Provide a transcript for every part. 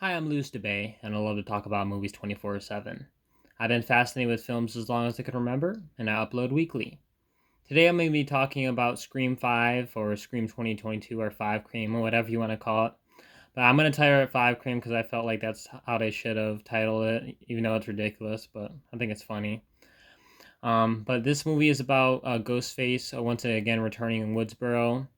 Hi, I'm Luz DeBay, and I love to talk about movies 24/7. I've been fascinated with films as long as I can remember, and I upload weekly. Today I'm going to be talking about Scream 5, or Scream 2022, or 5cream, or whatever you want to call it. But I'm going to title it 5cream because I felt like that's how they should have titled it, even though it's ridiculous, but I think it's funny. But this movie is about Ghostface once again returning in Woodsboro,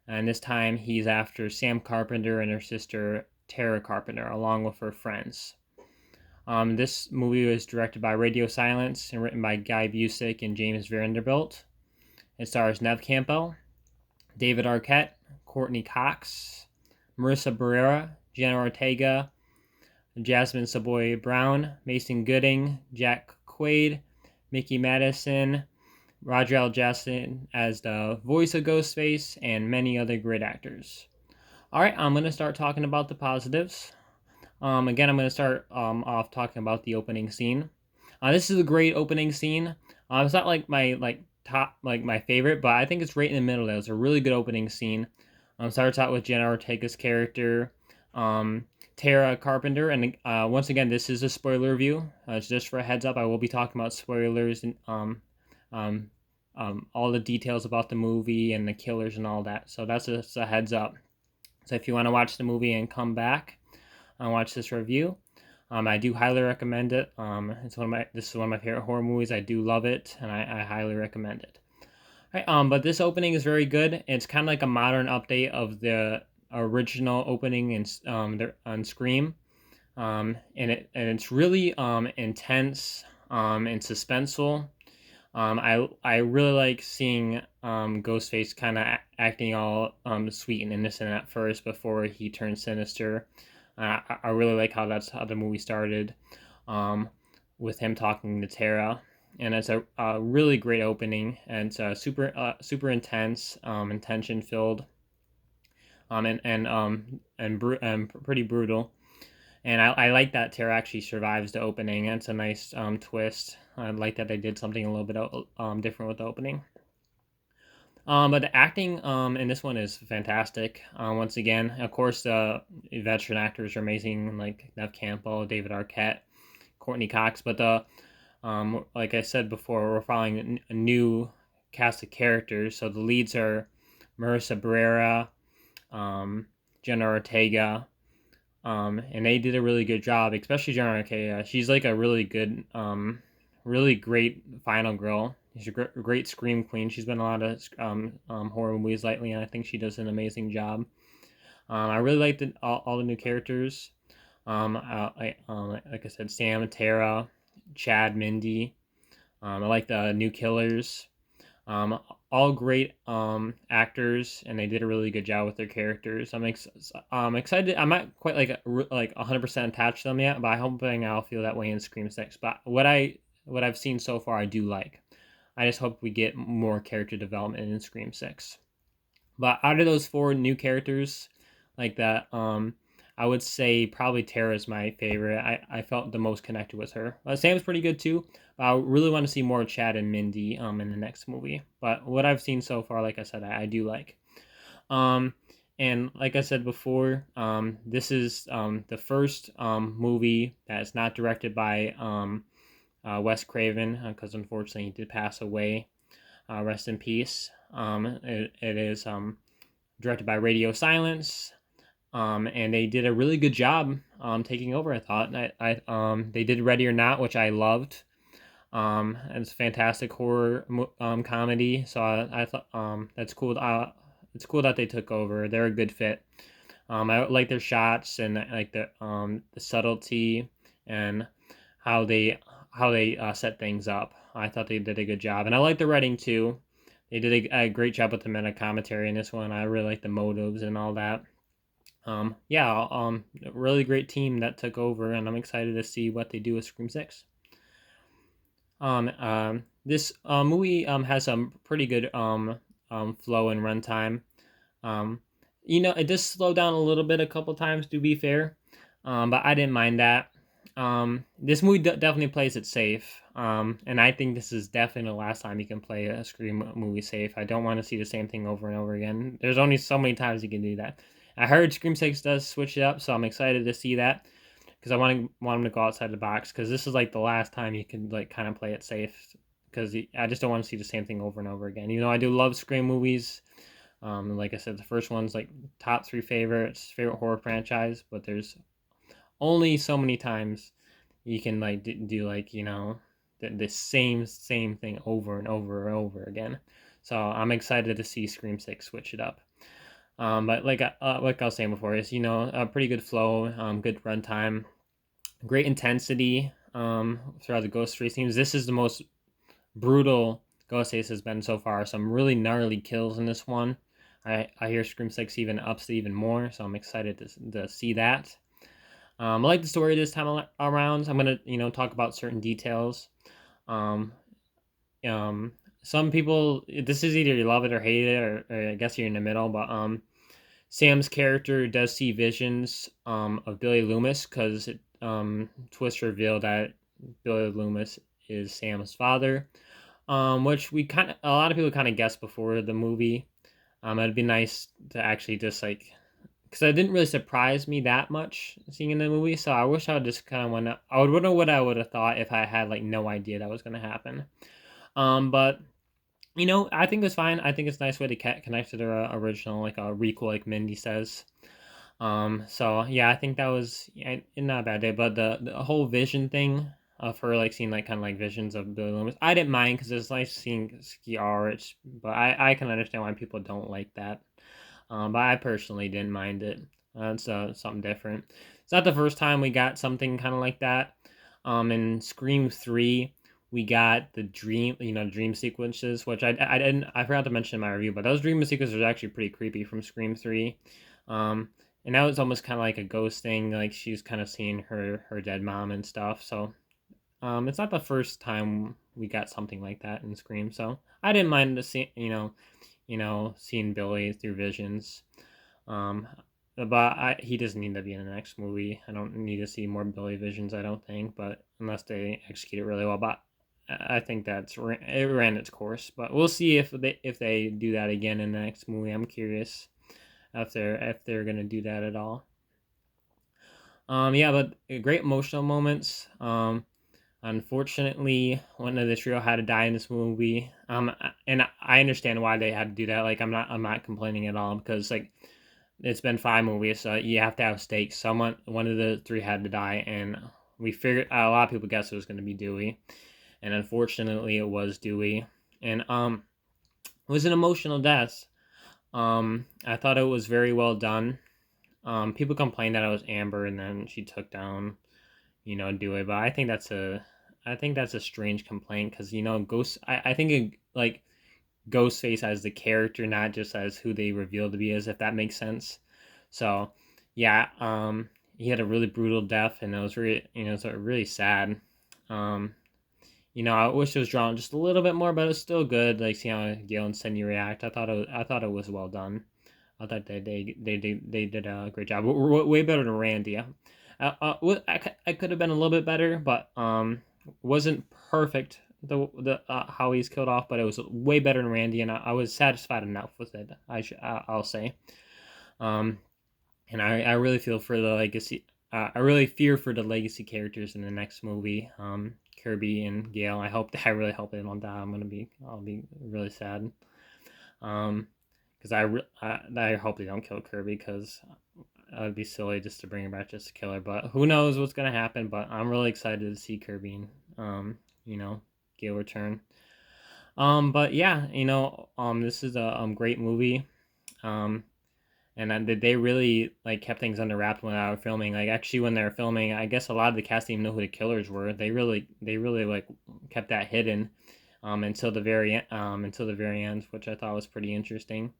and this time he's after Sam Carpenter and her sister Tara Carpenter, along with her friends. This movie was directed by Radio Silence and written by Guy Busick and James Vanderbilt. It stars Nev Campbell, David Arquette, Courtney Cox, Marissa Barrera, Jenna Ortega, Jasmine Savoy Brown, Mason Gooding, Jack Quaid, Mickey Madison, Roger L. Jackson as the voice of Ghostface, and many other great actors. Alright, I'm going to start talking about the positives. Again, I'm going to start off talking about the opening scene. This is a great opening scene. It's not like my top my favorite, but I think it's right in the middle. It's a really good opening scene. Starts out with Jenna Ortega's character, Tara Carpenter, and once again, this is a spoiler review. It's just for a heads up. I will be talking about spoilers and um, all the details about the movie and the killers and all that. So that's just a heads up. So if you want to watch the movie and come back and watch this review, I do highly recommend it. This is one of my favorite horror movies. I do love it, and I highly recommend it. All right, but this opening is very good. It's kind of like a modern update of the original opening on Scream, and it's really intense and suspenseful. I really like seeing Ghostface kind of acting all sweet and innocent at first before he turns sinister. I really like how that's how the movie started, with him talking to Tara, and it's a really great opening, and it's super intense, and tension filled, and pretty brutal. And I like that Tara actually survives the opening. It's a nice twist. I like that they did something a little bit different with the opening. But the acting in this one is fantastic. Once again, of course, the veteran actors are amazing, like Nev Campbell, David Arquette, Courtney Cox. But like I said before, we're following a new cast of characters. So the leads are Marissa Barrera, Jenna Ortega, and they did a really good job, especially Jenna Ortega. She's like a really good, really great final girl. She's a great scream queen. She's been in a lot of horror movies lately, and I think she does an amazing job. I really liked all the new characters. Like I said, Sam, Tara, Chad, Mindy. I like the new killers. All great actors, and they did a really good job with their characters. I'm excited. I'm not quite like 100% attached to them yet, but I'm hoping I'll feel that way in Scream 6. But what I've seen so far, I do like. I just hope we get more character development in Scream 6. But out of those four new characters, like that, I would say probably Tara's my favorite. I felt the most connected with her. Sam's pretty good too, but I really want to see more Chad and Mindy in the next movie. But what I've seen so far, like I said, I do like. Um, and like I said before, this is the first movie that's not directed by Wes Craven, because unfortunately he did pass away. Rest in peace. It is directed by Radio Silence, and they did a really good job taking over. I thought they did Ready or Not, which I loved. It's fantastic horror comedy, so I thought that's cool. It's cool that they took over. They're a good fit. I like their shots and like the subtlety and how they set things up. I thought they did a good job, and I like the writing too. They did a great job with the meta commentary in this one. I really like the motives and all that. Yeah, a really great team that took over, and I'm excited to see what they do with Scream 6. This movie has some pretty good flow and runtime. Um, it does slow down a little bit a couple times, to be fair, but I didn't mind that. This movie definitely plays it safe, and I think this is definitely the last time you can play a Scream movie safe. I don't want to see the same thing over and over again. There's only so many times you can do that. I heard Scream 6 does switch it up, so I'm excited to see that because I want him to go outside the box because this is like the last time you can like kind of play it safe because I just don't want to see the same thing over and over again. I do love Scream movies. Like I said, the first one's like top 3 favorites, favorite horror franchise, but there's only so many times you can like do like the same thing over and over and over again. So I'm excited to see Scream 6 switch it up. But like I was saying before, is a pretty good flow, good runtime, great intensity throughout the Ghostface scenes. This is the most brutal Ghostface has been so far. Some really gnarly kills in this one. I hear Scream 6 even ups it even more, so I'm excited to see that. I like the story this time around. I'm gonna talk about certain details. Um, um, some people, this is either you love it or hate it, or I guess you're in the middle. But Sam's character does see visions of Billy Loomis because Twist revealed that Billy Loomis is Sam's father, which a lot of people kind of guessed before the movie. It'd be nice to actually just like, because it didn't really surprise me that much seeing in the movie. So I wish I would just kind of I would know what I would have thought if I had like no idea that was going to happen. But I think it's fine. I think it's a nice way to connect to the original, like a requel, like Mindy says. So yeah, I think that was not a bad day. But the whole vision thing of her like seeing like kind of like visions of Billy Loomis, I didn't mind because it's nice seeing Ski Rich, but I can understand why people don't like that. But I personally didn't mind it. It's something different. It's not the first time we got something kind of like that. In Scream 3, we got the dream sequences, which I forgot to mention in my review, but those dream sequences are actually pretty creepy from Scream 3. And that was almost kind of like a ghost thing, like she's kind of seeing her dead mom and stuff. So it's not the first time we got something like that in Scream, so I didn't mind the seeing Billy through visions. Um, but he doesn't need to be in the next movie. I don't need to see more Billy visions, I don't think, but unless they execute it really well. But I think it ran its course. But we'll see if they do that again in the next movie. I'm curious if they're gonna do that at all. Yeah, but great emotional moments. Unfortunately, one of the trio had to die in this movie. And I understand why they had to do that. Like, I'm not complaining at all because like it's been 5 movies, so you have to have stakes. One of the 3 had to die, and we figured a lot of people guessed it was going to be Dewey, and unfortunately, it was Dewey, and it was an emotional death. I thought it was very well done. People complained that it was Amber, and then she took down Dewey, but I think that's a strange complaint because I think like Ghostface as the character, not just as who they revealed to be as, if that makes sense. So yeah, he had a really brutal death, and it was really sad. I wish it was drawn just a little bit more, but it's still good. Like, see how Gail and Cindy react. I thought it was well done. I thought they did a great job. Way better than Randy. I could have been a little bit better, but wasn't perfect the how he's killed off, but it was way better than Randy, and I was satisfied enough with it. I'll say. And I really feel for the legacy. I really fear for the legacy characters in the next movie. Kirby and Gale. I really hope they don't die. I'll be really sad. Because I hope they don't kill Kirby because it would be silly just to bring her back just to kill her. But who knows what's gonna happen? But I'm really excited to see Kirby and Gale return. But yeah, this is a great movie. And then they really like kept things under wraps when they were filming. Like, actually, when they were filming, I guess a lot of the cast didn't even know who the killers were. They really like kept that hidden until the very end, which I thought was pretty interesting.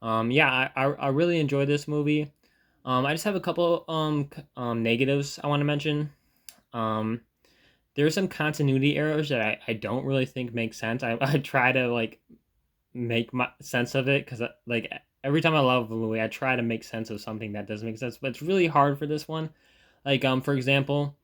Yeah, I really enjoyed this movie. I just have a couple negatives I want to mention. There's some continuity errors that I don't really think make sense. I try to like make my sense of it because like every time I love a movie, I try to make sense of something that doesn't make sense, but it's really hard for this one. Like for example,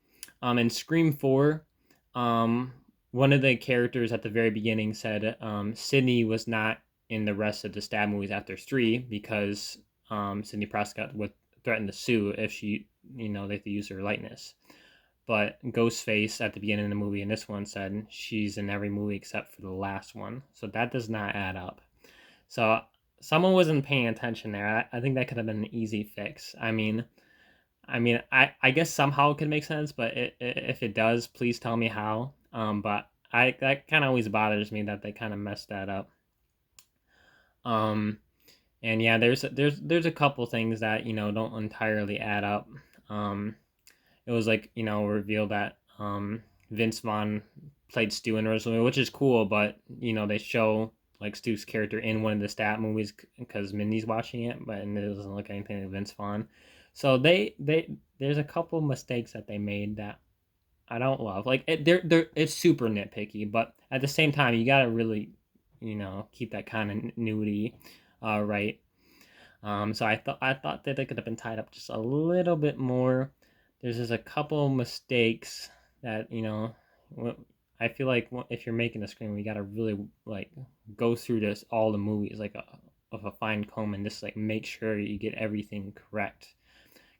in Scream 4, one of the characters at the very beginning said Sydney was not in the rest of the stab movies after 3 because Sidney Prescott would threaten to sue if she, they could use her likeness. But Ghostface at the beginning of the movie in this one said she's in every movie except for the last one. So that does not add up. So someone wasn't paying attention there. I think that could have been an easy fix. I guess somehow it could make sense, but if it does, please tell me how. But that kind of always bothers me that they kind of messed that up. And yeah, there's a couple things that don't entirely add up. It was like revealed that Vince Vaughn played Stu in the original movie, which is cool, but they show like Stu's character in one of the Stat movies because Mindy's watching it, but it doesn't look anything like Vince Vaughn. So there's a couple mistakes that they made that I don't love. Like it's super nitpicky, but at the same time you gotta really keep that continuity right. So I thought that they could have been tied up just a little bit more. There's just a couple mistakes that I feel like if you're making a screen, we gotta really like go through this all the movies like of a fine comb and just like make sure you get everything correct,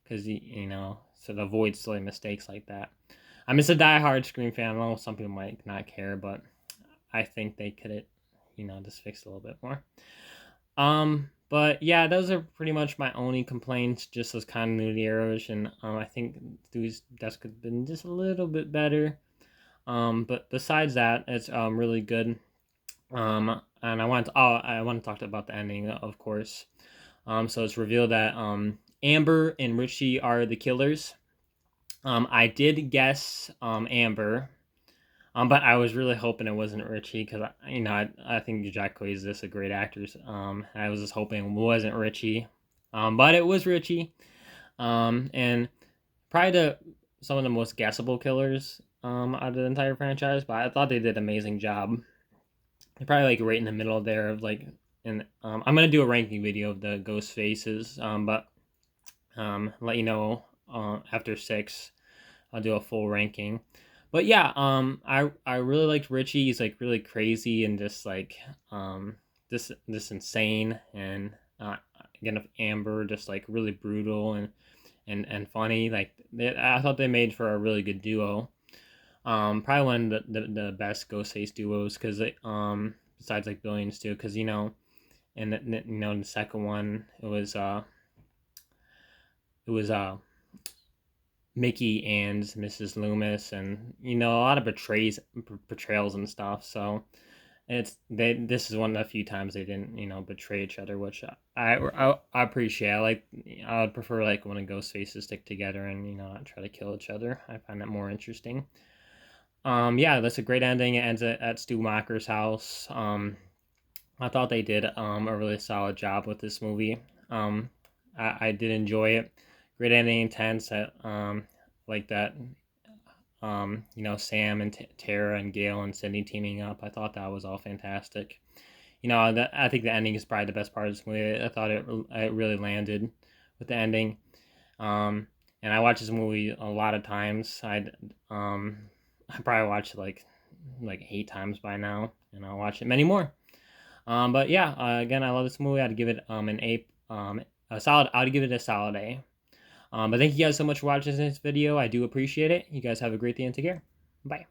because so to avoid silly mistakes like that. I'm just a diehard Scream fan. I know some people might not care, but I think they could just fix a little bit more. But yeah, those are pretty much my only complaints, just those continuity errors, and I think these deaths could have been just a little bit better. But besides that, it's really good. And I want to talk about the ending, of course. So it's revealed that Amber and Richie are the killers. I did guess Amber. But I was really hoping it wasn't Richie because I think Jack Quaid is just a great actor. I was just hoping it wasn't Richie, but it was Richie. And probably some of the most guessable killers out of the entire franchise. But I thought they did an amazing job. They're probably like right in the middle there of like. And I'm gonna do a ranking video of the ghost faces. But let you know after 6, I'll do a full ranking. But yeah, I really liked Richie. He's like really crazy and just like this insane, and again Amber just like really brutal and funny. Like I thought they made for a really good duo. Probably one of the best Ghostface duos because besides like Billions too, because in the second one it was Mickey and Mrs. Loomis, and a lot of portrayals and stuff. So this is one of the few times they didn't betray each other, which I appreciate. I would prefer like when a ghost faces stick together and not try to kill each other. I find that more interesting. Yeah, that's a great ending. It ends at Stu Macher's house. I thought they did a really solid job with this movie. I did enjoy it. Great ending, intense. Like that. Sam and Tara and Gail and Sydney teaming up. I thought that was all fantastic. I think the ending is probably the best part of this movie. I thought it really landed with the ending. And I watched this movie a lot of times. I probably watched it like 8 times by now, and I'll watch it many more. But yeah, again, I love this movie. I'd give it an A, a solid. I'd give it a solid A. But thank you guys so much for watching this video. I do appreciate it. You guys have a great day and take care. Bye.